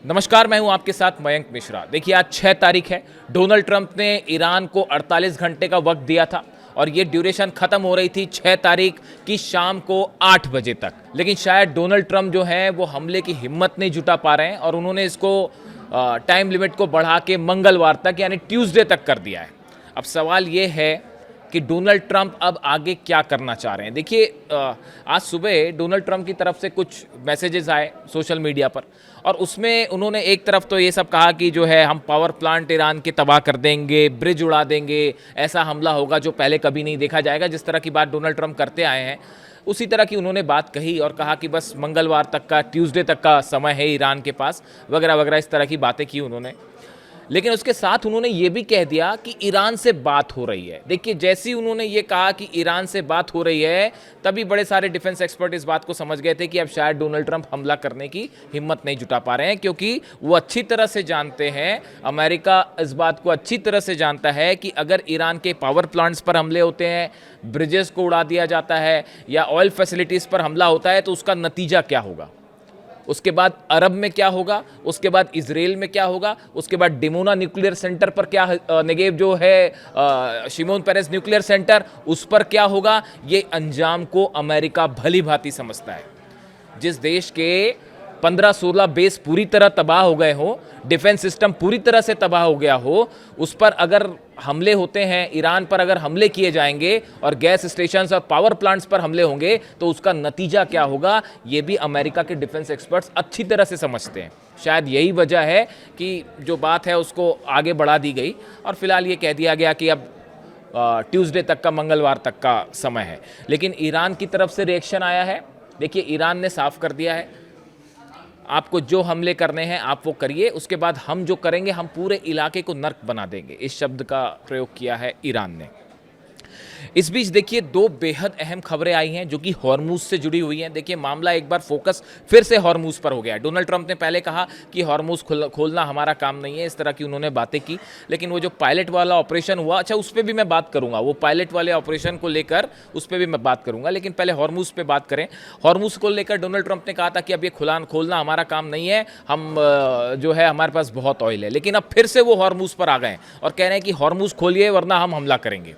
नमस्कार, मैं हूं आपके साथ मयंक मिश्रा। देखिए, आज 6 तारीख है। डोनाल्ड ट्रंप ने ईरान को 48 घंटे का वक्त दिया था और ये ड्यूरेशन खत्म हो रही थी 6 तारीख की शाम को 8 बजे तक। लेकिन शायद डोनाल्ड ट्रंप जो है वो हमले की हिम्मत नहीं जुटा पा रहे हैं और उन्होंने इसको टाइम लिमिट को बढ़ा के मंगलवार तक यानी ट्यूसडे तक कर दिया है। अब सवाल ये है कि डोनाल्ड ट्रंप अब आगे क्या करना चाह रहे हैं। देखिए, आज सुबह डोनाल्ड ट्रंप की तरफ से कुछ मैसेजेस आए सोशल मीडिया पर और उसमें उन्होंने एक तरफ तो ये सब कहा कि जो है हम पावर प्लांट ईरान के तबाह कर देंगे, ब्रिज उड़ा देंगे, ऐसा हमला होगा जो पहले कभी नहीं देखा जाएगा। जिस तरह की बात डोनाल्ड ट्रंप करते आए हैं उसी तरह की उन्होंने बात कही और कहा कि बस मंगलवार तक का, ट्यूसडे तक का समय है ईरान के पास, वगैरह वगैरह इस तरह की बातें की उन्होंने। लेकिन उसके साथ उन्होंने ये भी कह दिया कि ईरान से बात हो रही है। देखिए, जैसे ही उन्होंने ये कहा कि ईरान से बात हो रही है तभी बड़े सारे डिफेंस एक्सपर्ट इस बात को समझ गए थे कि अब शायद डोनाल्ड ट्रंप हमला करने की हिम्मत नहीं जुटा पा रहे हैं, क्योंकि वो अच्छी तरह से जानते हैं, अमेरिका इस बात को अच्छी तरह से जानता है कि अगर ईरान के पावर प्लांट्स पर हमले होते हैं, ब्रिजेस को उड़ा दिया जाता है या ऑयल फैसिलिटीज़ पर हमला होता है तो उसका नतीजा क्या होगा, उसके बाद अरब में क्या होगा, उसके बाद इजराइल में क्या होगा, उसके बाद डिमोना न्यूक्लियर सेंटर पर क्या, नेगेव जो है शिमोन पेरेस न्यूक्लियर सेंटर, उस पर क्या होगा। ये अंजाम को अमेरिका भली भांति समझता है। जिस देश के 15-16 बेस पूरी तरह तबाह हो गए हो, डिफेंस सिस्टम पूरी तरह से तबाह हो गया हो, उस पर अगर हमले होते हैं, ईरान पर अगर हमले किए जाएंगे और गैस स्टेशंस और पावर प्लांट्स पर हमले होंगे तो उसका नतीजा क्या होगा, ये भी अमेरिका के डिफेंस एक्सपर्ट्स अच्छी तरह से समझते हैं। शायद यही वजह है कि जो बात है उसको आगे बढ़ा दी गई और फिलहाल ये कह दिया गया कि अब ट्यूसडे तक का, मंगलवार तक का समय है। लेकिन ईरान की तरफ से रिएक्शन आया है। देखिए, ईरान ने साफ कर दिया है, आपको जो हमले करने हैं आप वो करिए, उसके बाद हम जो करेंगे हम पूरे इलाके को नर्क बना देंगे। इस शब्द का प्रयोग किया है ईरान ने। इस बीच देखिए, दो बेहद अहम खबरें आई हैं जो कि हॉर्मूज से जुड़ी हुई हैं। देखिए, मामला एक बार फोकस फिर से हॉर्मूज पर हो गया है। डोनाल्ड ट्रंप ने पहले कहा कि हॉर्मूज खोलना हमारा काम नहीं है, इस तरह की उन्होंने बातें की। लेकिन वो जो पायलट वाला ऑपरेशन हुआ, अच्छा उस पर भी मैं बात करूंगा, वो पायलट वाले ऑपरेशन को लेकर उस पर भी मैं बात करूंगा। लेकिन पहले हॉर्मूज पे बात करें। हॉर्मूज को लेकर डोनाल्ड ट्रंप ने कहा था कि अब ये खोलना हमारा काम नहीं है, हम जो है हमारे पास बहुत ऑयल है। लेकिन अब फिर से वो हॉर्मूज पर आ गए और कह रहे हैं कि हॉर्मूज खोलिए वरना हम हमला करेंगे।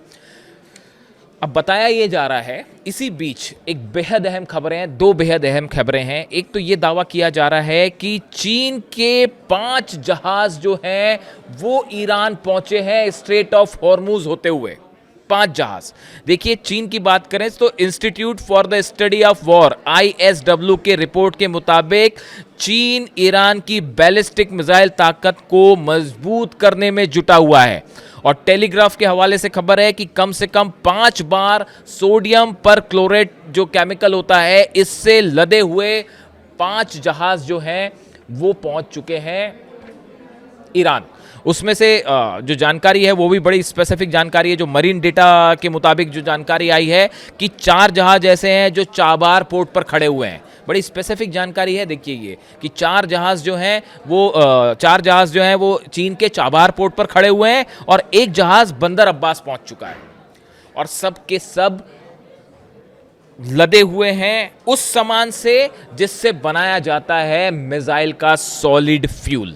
अब बताया ये जा रहा है, इसी बीच एक बेहद अहम खबरें हैं, दो बेहद अहम खबरें हैं। एक तो ये दावा किया जा रहा है कि चीन के 5 जहाज जो हैं वो ईरान पहुंचे हैं स्ट्रेट ऑफ हॉर्मूज होते हुए। 5 जहाज। देखिए, चीन की बात करें तो institute for the study of war ISW के रिपोर्ट के मुताबिक चीन ईरान की बैलिस्टिक मिसाइल ताकत को मजबूत करने में जुटा हुआ है। और टेलीग्राफ के हवाले से खबर है कि कम से कम 5 बार सोडियम पर क्लोरेट जो केमिकल होता है, इससे लदे हुए 5 जहाज जो हैं वो पहुंच चुके हैं ईरान। उसमें से जो जानकारी है वो भी बड़ी स्पेसिफिक जानकारी है। जो मरीन डेटा के मुताबिक जो जानकारी आई है कि 4 जहाज ऐसे हैं जो चाबार पोर्ट पर खड़े हुए हैं। बड़ी स्पेसिफिक जानकारी है। देखिए, ये कि 4 जहाज जो हैं वो चीन के चाबार पोर्ट पर खड़े हुए हैं और एक जहाज बंदर अब्बास पहुंच चुका है और सब के सब लदे हुए हैं उस सामान से जिससे बनाया जाता है मिसाइल का सॉलिड फ्यूल,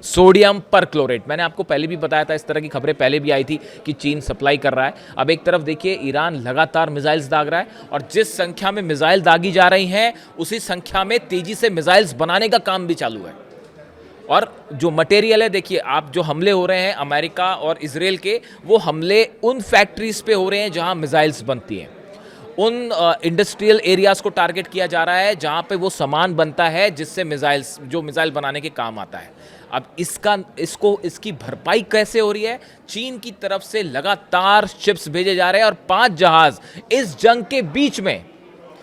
सोडियम पर क्लोरेट। मैंने आपको पहले भी बताया था, इस तरह की खबरें पहले भी आई थी कि चीन सप्लाई कर रहा है। अब एक तरफ देखिए, ईरान लगातार मिसाइल्स दाग रहा है और जिस संख्या में मिसाइल दागी जा रही हैं उसी संख्या में तेजी से मिसाइल्स बनाने का काम भी चालू है। और जो मटेरियल है, देखिए आप, जो हमले हो रहे हैं अमेरिका और इजराइल के, वो हमले उन फैक्ट्रीज पे हो रहे हैं जहां मिसाइल्स बनती हैं। उन इंडस्ट्रियल एरियाज को टारगेट किया जा रहा है जहां पे वो सामान बनता है जिससे मिसाइल बनाने के काम आता है। अब इसकी भरपाई कैसे हो रही है? चीन की तरफ से लगातार शिप्स भेजे जा रहे हैं और 5 जहाज इस जंग के बीच में,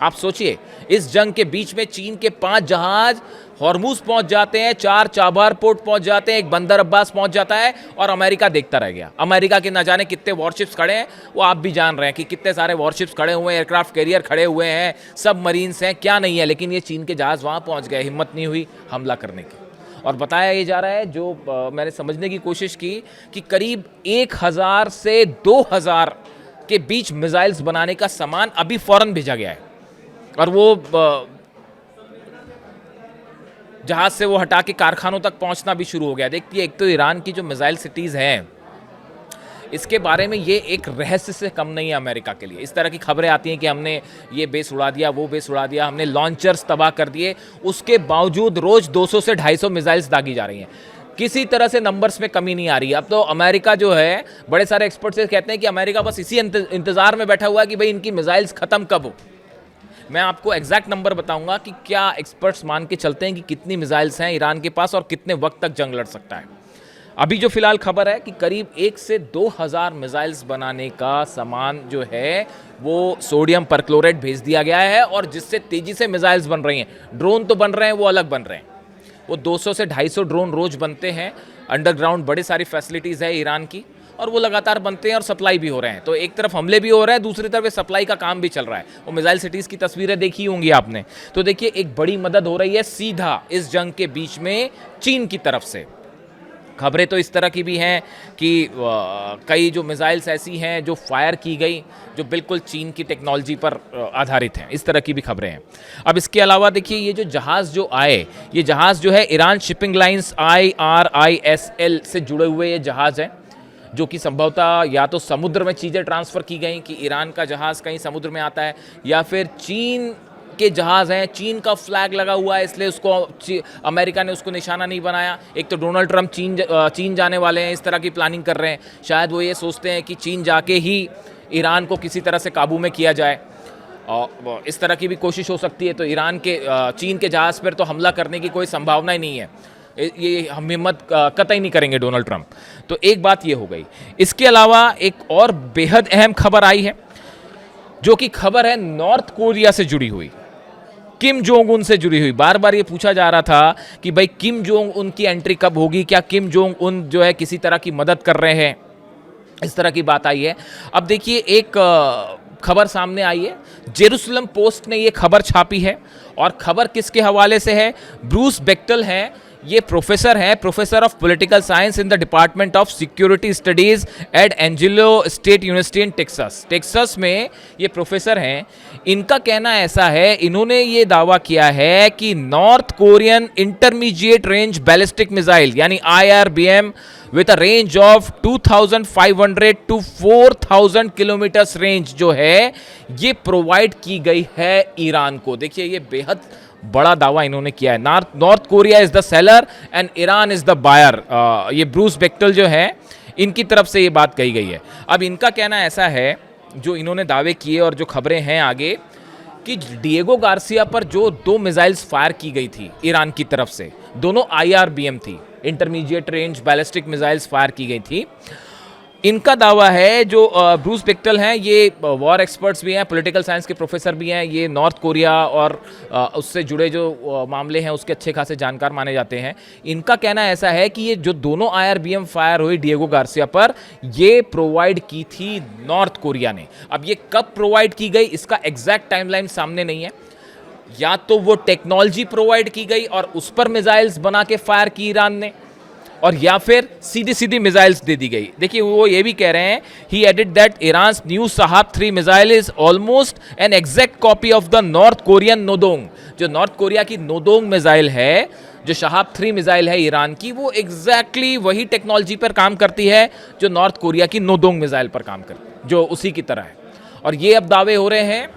आप सोचिए, इस जंग के बीच में चीन के 5 जहाज हॉर्मूज पहुंच जाते हैं, 4 चाबार पोर्ट पहुंच जाते हैं, एक बंदर अब्बास पहुंच जाता है और अमेरिका देखता रह गया। अमेरिका के ना जाने कितने वॉरशिप्स खड़े हैं, वो आप भी जान रहे हैं कि कितने सारे वॉरशिप्स खड़े हुए हैं, एयरक्राफ्ट कैरियर खड़े हुए हैं, सब मरीन्स हैं, क्या नहीं है। लेकिन ये चीन के जहाज वहां पहुंच गए, हिम्मत नहीं हुई हमला करने की। और बताया ये जा रहा है, जो मैंने समझने की कोशिश की, कि करीब 1000 से 2000 के बीच मिसाइल्स बनाने का सामान अभी फौरन भेजा गया है और वो जहाज़ से वो हटा के कारखानों तक पहुंचना भी शुरू हो गया। देखिए, एक तो ईरान की जो मिसाइल सिटीज़ हैं, इसके बारे में ये एक रहस्य से कम नहीं है अमेरिका के लिए। इस तरह की खबरें आती हैं कि हमने ये बेस उड़ा दिया, वो बेस उड़ा दिया, हमने लॉन्चर्स तबाह कर दिए, उसके बावजूद रोज़ 200 से 250 मिसाइल्स दागी जा रही हैं। किसी तरह से नंबर्स में कमी नहीं आ रही है। अब तो अमेरिका जो है, बड़े सारे एक्सपर्ट्स कहते हैं कि अमेरिका बस इसी इंतज़ार में बैठा हुआ है कि भाई इनकी मिसाइल्स ख़त्म कब हो। मैं आपको एग्जैक्ट नंबर बताऊंगा कि क्या एक्सपर्ट्स मान के चलते हैं कि कितनी मिसाइल्स हैं ईरान के पास और कितने वक्त तक जंग लड़ सकता है। अभी जो फिलहाल खबर है कि करीब 1 से 2,000 मिसाइल्स बनाने का सामान जो है वो सोडियम परक्लोरेट भेज दिया गया है, और जिससे तेजी से मिसाइल्स बन रही हैं। ड्रोन तो बन रहे हैं, वो अलग बन रहे हैं। वो 200 से 250 ड्रोन रोज बनते हैं। अंडरग्राउंड बड़ी सारी फैसिलिटीज़ है ईरान की, और वो लगातार बनते हैं और सप्लाई भी हो रहे हैं। तो एक तरफ हमले भी हो रहे हैं, दूसरी तरफ सप्लाई का काम भी चल रहा है। वो मिसाइल सिटीज़ की तस्वीरें देखी होंगी आपने। तो देखिए, एक बड़ी मदद हो रही है सीधा इस जंग के बीच में चीन की तरफ से। खबरें तो इस तरह की भी हैं कि कई जो मिसाइल्स ऐसी हैं जो फायर की गई, जो बिल्कुल चीन की टेक्नोलॉजी पर आधारित हैं। इस तरह की भी खबरें हैं। अब इसके अलावा देखिए, ये जो जहाज़ जो आए, ये जहाज़ जो है ईरान शिपिंग लाइंस IRISL से जुड़े हुए ये जहाज़ हैं, जो कि संभवतः या तो समुद्र में चीज़ें ट्रांसफ़र की गई कि ईरान का जहाज़ कहीं समुद्र में आता है, या फिर चीन के जहाज़ हैं, चीन का फ्लैग लगा हुआ है, इसलिए उसको अमेरिका ने उसको निशाना नहीं बनाया। एक तो डोनाल्ड ट्रंप चीन जाने वाले हैं, इस तरह की प्लानिंग कर रहे हैं। शायद वो ये सोचते हैं कि चीन जाके ही ईरान को किसी तरह से काबू में किया जाए, और इस तरह की भी कोशिश हो सकती है। तो ईरान के चीन के जहाज़ पर तो हमला करने की कोई संभावना ही नहीं है, ये हम हिम्मत कतई नहीं करेंगे डोनाल्ड ट्रंप। तो एक बात ये हो गई। इसके अलावा एक और बेहद अहम खबर आई है, जो कि खबर है नॉर्थ कोरिया से जुड़ी हुई, किम जोंग उन से जुड़ी हुई। बार बार ये पूछा जा रहा था कि भाई किम जोंग उन की एंट्री कब होगी, क्या किम जोंग उन जो है किसी तरह की मदद कर रहे हैं, इस तरह की बात आई है। अब देखिए, एक खबर सामने आई है, जेरूसलम पोस्ट ने ये खबर छापी है, और खबर किसके हवाले से है? ब्रूस बेक्टल हैं, ये प्रोफेसर हैं, professor of political science in the department of security studies at Angelo State University in Texas में ये प्रोफेसर हैं। इनका कहना ऐसा है, इन्होंने ये दावा किया है कि North Korean intermediate range ballistic missile यानी IRBM with a range of 2500 to 4000 kilometres range जो है, ये प्रोवाइड की गई है ईरान को। देखिए, ये बेहद बड़ा दावा इन्होंने किया है। North Korea is the seller and Iran is the buyer. ये ब्रूस बेक्टल जो है, इनकी तरफ से ये बात कही गई है। अब इनका कहना ऐसा है, जो इन्होंने दावे किए और जो खबरें हैं आगे, कि डिएगो गार्सिया पर जो 2 मिसाइल्स फायर की गई थी ईरान की तरफ से, दोनों IRBM थी, intermediate range ballistic missiles fire की गई थी। इनका दावा है, जो ब्रूस बेक्टल हैं, ये वॉर एक्सपर्ट्स भी हैं, पॉलिटिकल साइंस के प्रोफेसर भी हैं, ये नॉर्थ कोरिया और उससे जुड़े जो मामले हैं उसके अच्छे खासे जानकार माने जाते हैं। इनका कहना ऐसा है कि ये जो दोनों IRBM फायर हुई डिएगो गार्सिया पर, ये प्रोवाइड की थी नॉर्थ कोरिया ने। अब ये कब प्रोवाइड की गई, इसका एग्जैक्ट टाइमलाइन सामने नहीं है। या तो वो टेक्नोलॉजी प्रोवाइड की गई और उस पर मिसाइल्स बना के फायर की ईरान ने, और या फिर सीधी सीधी मिसाइल्स दे दी गई। देखिए, वो ये भी कह रहे हैं, he added that Iran's new Shahab 3 missile is almost an exact copy of the North Korean Nodong. जो नॉर्थ कोरिया की नोदोंग मिसाइल है, जो शहाब 3 मिसाइल है ईरान की, वो एग्जैक्टली वही टेक्नोलॉजी पर काम करती है जो नॉर्थ कोरिया की नोदोंग मिसाइल पर काम करती है, जो उसी की तरह है। और ये अब दावे हो रहे हैं।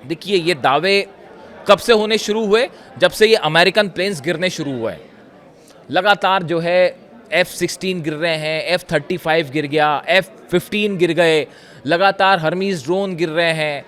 देखिए, ये दावे कब से होने शुरू हुए? जब से ये अमेरिकन प्लेन्स गिरने शुरू हुए। लगातार जो है F-16 गिर रहे हैं, F-35 गिर गया, F-15 गिर गए, लगातार हर्मीज ड्रोन गिर रहे हैं,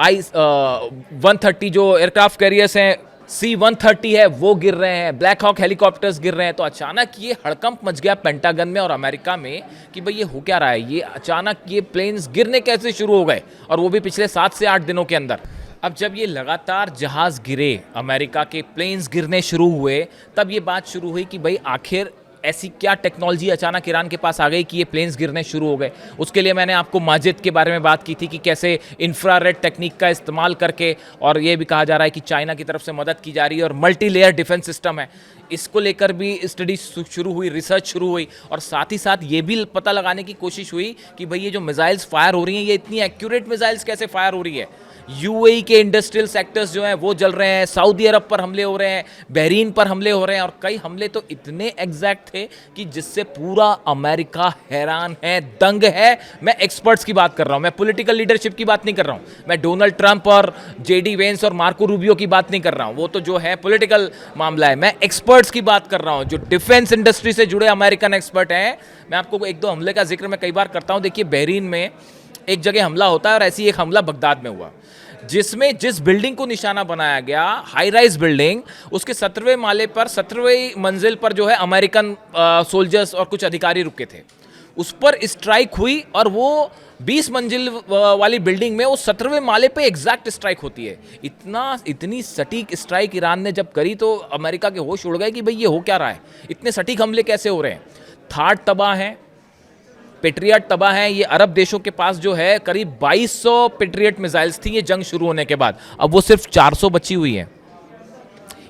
I-130 जो एयरक्राफ्ट कैरियर्स हैं, C-130 है, वो गिर रहे हैं, ब्लैक हॉक हेलीकॉप्टर्स गिर रहे हैं। तो अचानक ये हड़कंप मच गया पेंटागन में और अमेरिका में कि भाई ये हो क्या रहा है, ये अचानक ये प्लेन्स गिरने कैसे शुरू हो गए, और वो भी पिछले 7 से 8 दिनों के अंदर। अब जब ये लगातार जहाज़ गिरे, अमेरिका के प्लेन्स गिरने शुरू हुए, तब ये बात शुरू हुई कि भाई आखिर ऐसी क्या टेक्नोलॉजी अचानक ईरान के पास आ गई कि ये प्लेन्स गिरने शुरू हो गए। उसके लिए मैंने आपको माजिद के बारे में बात की थी कि कैसे इंफ्रारेड टेक्निक का इस्तेमाल करके, और ये भी कहा जा रहा है कि चाइना की तरफ से मदद की जा रही है, और मल्टी लेयर डिफेंस सिस्टम है, इसको लेकर भी स्टडी शुरू हुई, रिसर्च शुरू हुई। और साथ ही साथ ये भी पता लगाने की कोशिश हुई कि भाई ये जो मिसाइल्स फायर हो रही हैं, ये इतनी एक्यूरेट मिसाइल्स कैसे फायर हो रही है। यूएई के इंडस्ट्रियल सेक्टर्स जो हैं वो जल रहे हैं, सऊदी अरब पर हमले हो रहे हैं, बहरीन पर हमले हो रहे हैं, और कई हमले तो इतने एग्जैक्ट थे कि जिससे पूरा अमेरिका हैरान है, दंग है। मैं एक्सपर्ट्स की बात कर रहा हूं, मैं पॉलिटिकल लीडरशिप की बात नहीं कर रहा हूं, मैं डोनाल्ड ट्रंप और जेडी वेंस और मार्को रूबियो की बात नहीं कर रहा हूं, वो तो जो है पॉलिटिकल मामला है। मैं एक्सपर्ट्स की बात कर रहा हूं, जो डिफेंस इंडस्ट्री से जुड़े अमेरिकन एक्सपर्ट हैं। मैं आपको एक दो हमले का जिक्र मैं कई बार करता हूं। देखिए, बहरीन में एक जगह हमला होता है और ऐसी एक हमला बगदाद में हुआ, जिसमें जिस बिल्डिंग को निशाना बनाया गया, हाई राइज बिल्डिंग, उसके 17वें माले पर 17वें मंजिल पर जो है अमेरिकन सोल्जर्स और कुछ अधिकारी रुके थे। उस पर स्ट्राइक हुई और वो 20 मंजिल वाली बिल्डिंग में वो 17वें माले पे एग्जैक्ट स्ट्राइक होती है। इतनी सटीक स्ट्राइक ईरान ने जब करी तो अमेरिका के होश उड़ गए कि भाई ये हो क्या रहा है, इतने सटीक हमले कैसे हो रहे हैं। थार्ड तबाह हैं, पेट्रियट तबाह हैं। ये अरब देशों के पास जो है करीब 2200 पेट्रियट मिसाइल्स थी ये जंग शुरू होने के बाद, अब वो सिर्फ 400 बची हुई हैं।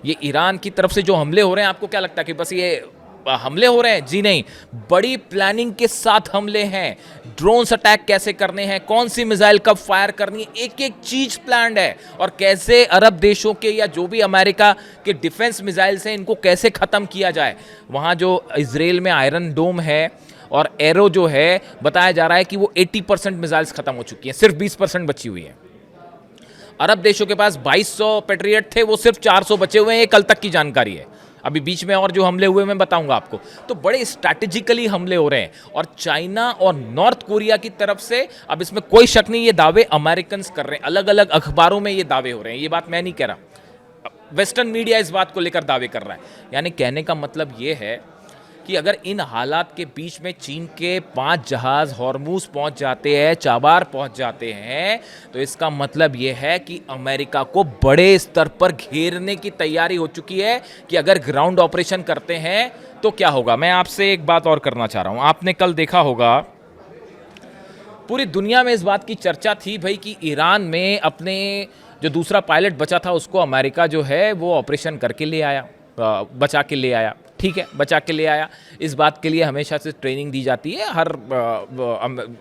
ये ईरान की तरफ से जो हमले हो रहे हैं, आपको क्या लगता है कि बस ये हमले हो रहे हैं? जी नहीं, बड़ी प्लानिंग के साथ हमले हैं। ड्रोन्स अटैक कैसे करने हैं, कौन सी मिसाइल कब फायर करनी है, एक एक चीज प्लान्ड है। और कैसे अरब देशों के या जो भी अमेरिका के डिफेंस मिसाइल्स हैं इनको कैसे खत्म किया जाए। वहां जो इजराइल में आयरन डोम है और एरो जो है, बताया जा रहा है कि वो 80% मिसाइल्स खत्म हो चुकी हैं, सिर्फ 20% बची हुई है। अरब देशों के पास 2200 पेट्रियट थे, वो सिर्फ 400 बचे हुए हैं। ये कल तक की जानकारी है, अभी बीच में और जो हमले हुए मैं बताऊंगा आपको। तो बड़े स्ट्रैटेजिकली हमले हो रहे हैं। और चाइना और नॉर्थ कोरिया की तरफ से, अब इसमें कोई शक नहीं, ये दावे अमेरिकन कर रहे हैं, अलग अलग अखबारों में ये दावे हो रहे हैं, ये बात मैं नहीं कह रहा, वेस्टर्न मीडिया इस बात को लेकर दावे कर रहा है। यानी कहने का मतलब ये है कि अगर इन हालात के बीच में चीन के 5 जहाज हॉर्मूज पहुंच जाते हैं, चाबार पहुंच जाते हैं, तो इसका मतलब यह है कि अमेरिका को बड़े स्तर पर घेरने की तैयारी हो चुकी है कि अगर ग्राउंड ऑपरेशन करते हैं तो क्या होगा। मैं आपसे एक बात और करना चाह रहा हूं। आपने कल देखा होगा पूरी दुनिया में इस बात की चर्चा थी भाई कि ईरान में अपने जो दूसरा पायलट बचा था उसको अमेरिका जो है वो ऑपरेशन करके ले आया, बचा के ले आया। ठीक है, बचा के ले आया। इस बात के लिए हमेशा से ट्रेनिंग दी जाती है,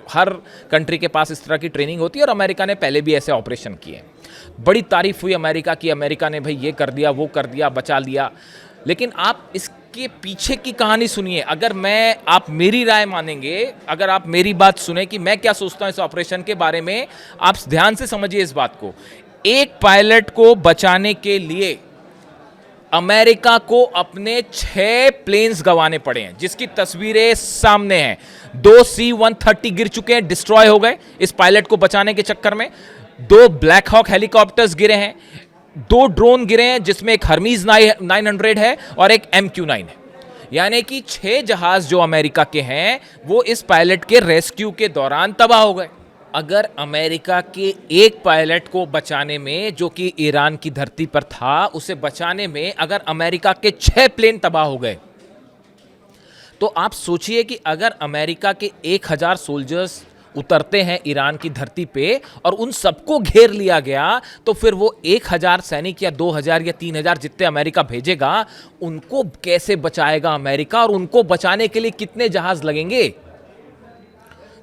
हर कंट्री के पास इस तरह की ट्रेनिंग होती है और अमेरिका ने पहले भी ऐसे ऑपरेशन किए। बड़ी तारीफ हुई अमेरिका की, अमेरिका ने भाई ये कर दिया, वो कर दिया, बचा लिया। लेकिन आप इसके पीछे की कहानी सुनिए। अगर आप मेरी राय मानेंगे, अगर आप मेरी बात सुने कि मैं क्या सोचता हूँ इस ऑपरेशन के बारे में, आप ध्यान से समझिए इस बात को। एक पायलट को बचाने के लिए अमेरिका को अपने 6 प्लेन्स गंवाने पड़े हैं, जिसकी तस्वीरें सामने हैं। 2 C-130 गिर चुके हैं, डिस्ट्रॉय हो गए इस पायलट को बचाने के चक्कर में। 2 ब्लैक हॉक हेलीकॉप्टर्स गिरे हैं, 2 ड्रोन गिरे हैं, जिसमें एक हर्मीज 900 है और एक MQ-9 है। यानी कि 6 जहाज जो अमेरिका के हैं वो इस पायलट के रेस्क्यू के दौरान तबाह हो गए। अगर अमेरिका के एक पायलट को बचाने में, जो कि ईरान की धरती पर था, उसे बचाने में अगर अमेरिका के 6 प्लेन तबाह हो गए, तो आप सोचिए कि अगर अमेरिका के 1000 सोल्जर्स उतरते हैं ईरान की धरती पे और उन सबको घेर लिया गया, तो फिर वो 1000 सैनिक या 2000 या 3000 जितने अमेरिका भेजेगा, उनको कैसे बचाएगा अमेरिका, और उनको बचाने के लिए कितने जहाज लगेंगे।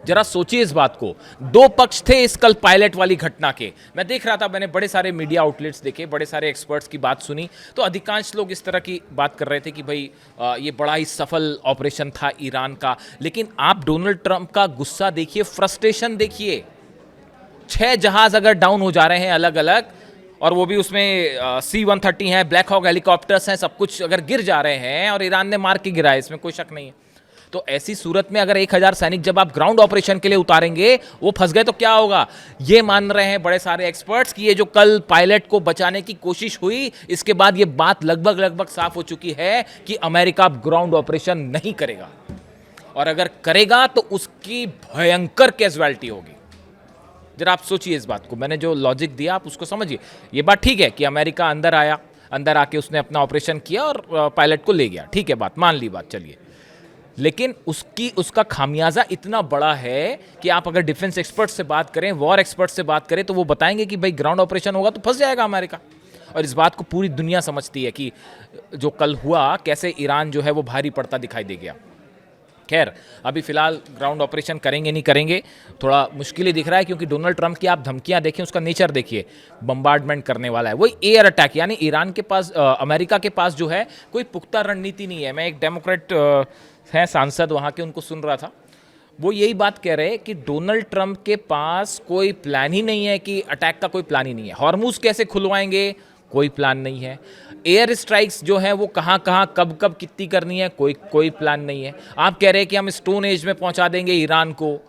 जरा सोचिए इस बात को। 2 पक्ष थे इस कल पायलट वाली घटना के। मैं देख रहा था, मैंने बड़े सारे मीडिया आउटलेट्स देखे, बड़े सारे एक्सपर्ट्स की बात सुनी, तो अधिकांश लोग इस तरह की बात कर रहे थे कि भाई ये बड़ा ही सफल ऑपरेशन था ईरान का। लेकिन आप डोनाल्ड ट्रंप का गुस्सा देखिए, फ्रस्ट्रेशन देखिए। 6 जहाज अगर डाउन हो जा रहे हैं अलग अलग, और वो भी उसमें C-130 है, ब्लैक हॉक हेलीकॉप्टर्स हैं, सब कुछ अगर गिर जा रहे हैं और ईरान ने मार के गिराया, इसमें कोई शक नहीं है। तो ऐसी सूरत में अगर 1000 सैनिक जब आप ग्राउंड ऑपरेशन के लिए उतारेंगे, वो फंस गए तो क्या होगा। ये मान रहे हैं बड़े सारे एक्सपर्ट्स कि ये जो कल पायलट को बचाने की कोशिश हुई, इसके बाद ये बात लगभग साफ हो चुकी है कि अमेरिका ग्राउंड ऑपरेशन नहीं करेगा, और अगर करेगा तो उसकी भयंकर कैजुअलिटी होगी। जरा आप सोचिए इस बात को, मैंने जो लॉजिक दिया आप उसको समझिए। ये बात ठीक है कि अमेरिका अंदर आया, अंदर आके उसने अपना ऑपरेशन किया और पायलट को ले गया, ठीक है, बात मान ली बात, चलिए। लेकिन उसका खामियाजा इतना बड़ा है कि आप अगर डिफेंस एक्सपर्ट से बात करें, वॉर एक्सपर्ट से बात करें, तो वो बताएंगे कि भाई ग्राउंड ऑपरेशन होगा तो फंस जाएगा अमेरिका। और इस बात को पूरी दुनिया समझती है कि जो कल हुआ, कैसे ईरान जो है वो भारी पड़ता दिखाई दे गया। खैर अभी फिलहाल ग्राउंड ऑपरेशन करेंगे नहीं करेंगे थोड़ा मुश्किल ही दिख रहा है, क्योंकि डोनाल्ड ट्रंप की आप धमकियां देखें, उसका नेचर देखिए, बम्बार्डमेंट करने वाला है, वही एयर अटैक। यानी ईरान के पास अमेरिका के पास जो है कोई पुख्ता रणनीति नहीं है। मैं एक डेमोक्रेट हैं सांसद वहाँ के, उनको सुन रहा था, वो यही बात कह रहे हैं कि डोनाल्ड ट्रंप के पास कोई प्लान ही नहीं है, कि अटैक का कोई प्लान ही नहीं है। हॉर्मुज कैसे खुलवाएंगे, कोई प्लान नहीं है। एयर स्ट्राइक्स जो हैं वो कहाँ कहाँ कब कब कितनी करनी है, कोई प्लान नहीं है। आप कह रहे हैं कि हम स्टोन एज में पहुंचा देंगे ईरान को,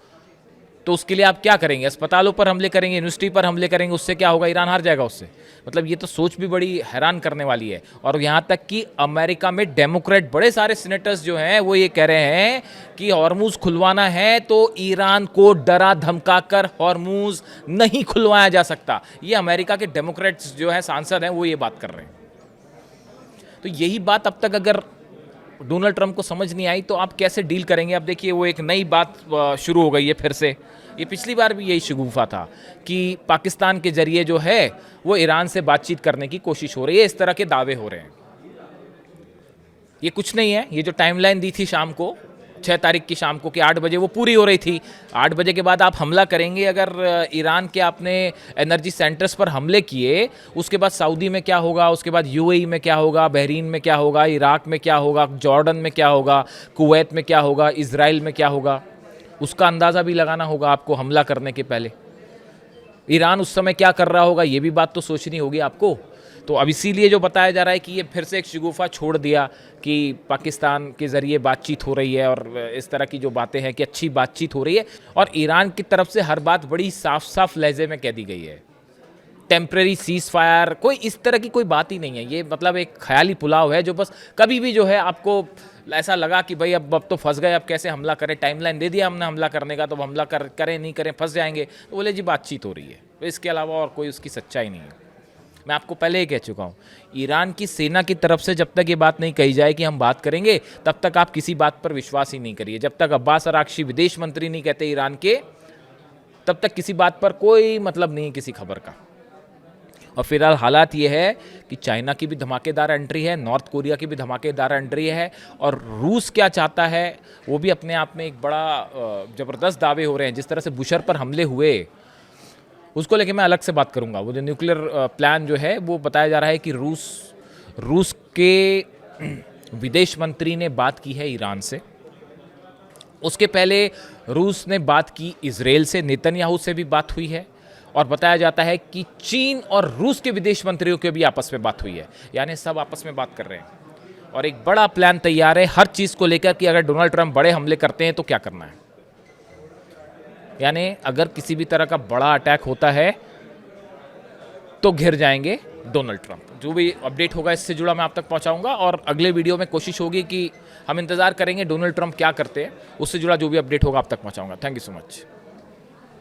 तो उसके लिए आप क्या करेंगे? अस्पतालों पर हमले करेंगे, यूनिवर्सिटी पर हमले करेंगे, उससे क्या होगा? ईरान हार जाएगा उससे। मतलब ये तो सोच भी बड़ी हैरान करने वाली है। और यहाँ तक कि अमेरिका में डेमोक्रेट बड़े सारे सीनेटर्स जो हैं वो ये कह रहे हैं कि हॉर्मुज खुलवाना है तो ईरान को डरा धमका कर हॉर्मुज नहीं खुलवाया जा सकता। ये अमेरिका के डेमोक्रेट्स जो हैं सांसद हैं वो ये बात कर रहे हैं। तो यही बात अब तक अगर डोनाल्ड ट्रंप को समझ नहीं आई तो आप कैसे डील करेंगे? अब देखिए वो एक नई बात शुरू हो गई है फिर से। ये पिछली बार भी यही शगुफा था कि पाकिस्तान के जरिए जो है वो ईरान से बातचीत करने की कोशिश हो रही है, इस तरह के दावे हो रहे हैं। ये कुछ नहीं है, ये जो टाइमलाइन दी थी शाम को 6 तारीख की शाम को कि 8 बजे, वो पूरी हो रही थी। 8 बजे के बाद आप हमला करेंगे। अगर ईरान के आपने एनर्जी सेंटर्स पर हमले किए, उसके बाद सऊदी में क्या होगा, उसके बाद यूएई में क्या होगा, बहरीन में क्या होगा, इराक में क्या होगा, जॉर्डन में क्या होगा, कुवैत में क्या होगा, इजराइल में क्या होगा, उसका अंदाज़ा भी लगाना होगा आपको हमला करने के पहले। ईरान उस समय क्या कर रहा होगा, ये भी बात तो सोचनी होगी आपको। तो अब इसीलिए जो बताया जा रहा है कि ये फिर से एक शगुफा छोड़ दिया कि पाकिस्तान के ज़रिए बातचीत हो रही है, और इस तरह की जो बातें हैं कि अच्छी बातचीत हो रही है, और ईरान की तरफ से हर बात बड़ी साफ साफ लहजे में कह दी गई है। टेम्प्रेरी सीज फायर, कोई इस तरह की कोई बात ही नहीं है। ये मतलब एक ख्याली पुलाव है जो बस कभी भी जो है आपको ऐसा लगा कि भाई अब तो फंस गए, अब कैसे हमला करें, टाइमलाइन दे दिया हमने हमला करने का, तो हमला करें नहीं करें फंस जाएंगे, तो बोले जी बातचीत हो रही है। तो इसके अलावा और कोई उसकी सच्चाई नहीं है। मैं आपको पहले ही कह चुका हूँ, ईरान की सेना की तरफ से जब तक ये बात नहीं कही जाए कि हम बात करेंगे, तब तक आप किसी बात पर विश्वास ही नहीं करिए। जब तक अब्बास अराक्ची विदेश मंत्री नहीं कहते ईरान के, तब तक किसी बात पर कोई मतलब नहीं किसी खबर का। और फिलहाल हालात ये है कि चाइना की भी धमाकेदार एंट्री है, नॉर्थ कोरिया की भी धमाकेदार एंट्री है, और रूस क्या चाहता है वो भी अपने आप में एक बड़ा ज़बरदस्त दावे हो रहे हैं। जिस तरह से बुशर पर हमले हुए, उसको लेके मैं अलग से बात करूंगा। वो जो न्यूक्लियर प्लान जो है वो बताया जा रहा है कि रूस के विदेश मंत्री ने बात की है ईरान से। उसके पहले रूस ने बात की इजराइल से, नेतन्याहू से भी बात हुई है, और बताया जाता है कि चीन और रूस के विदेश मंत्रियों के भी आपस में बात हुई है। यानी सब आपस में बात कर रहे हैं और एक बड़ा प्लान तैयार है हर चीज़ को लेकर कि अगर डोनाल्ड ट्रंप बड़े हमले करते हैं तो क्या करना है। यानी अगर किसी भी तरह का बड़ा अटैक होता है तो घिर जाएंगे डोनाल्ड ट्रंप। जो भी अपडेट होगा इससे जुड़ा मैं आप तक पहुंचाऊंगा, और अगले वीडियो में कोशिश होगी कि हम इंतज़ार करेंगे डोनाल्ड ट्रंप क्या करते हैं, उससे जुड़ा जो भी अपडेट होगा आप तक पहुंचाऊंगा। Thank you so much.